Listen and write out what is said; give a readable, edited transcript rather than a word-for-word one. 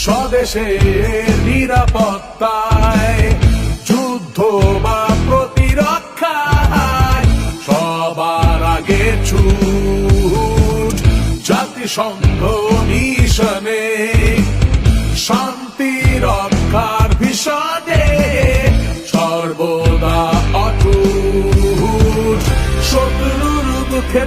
স্বদেশের নিরাপত্তায়, যুদ্ধ বা প্রতিরক্ষায় সবার আগে ছুট জাতিসংঘ মিশনে। শান্তি রক্ষার ভীষণে সর্বদা অটুট, শত্রুর মুখে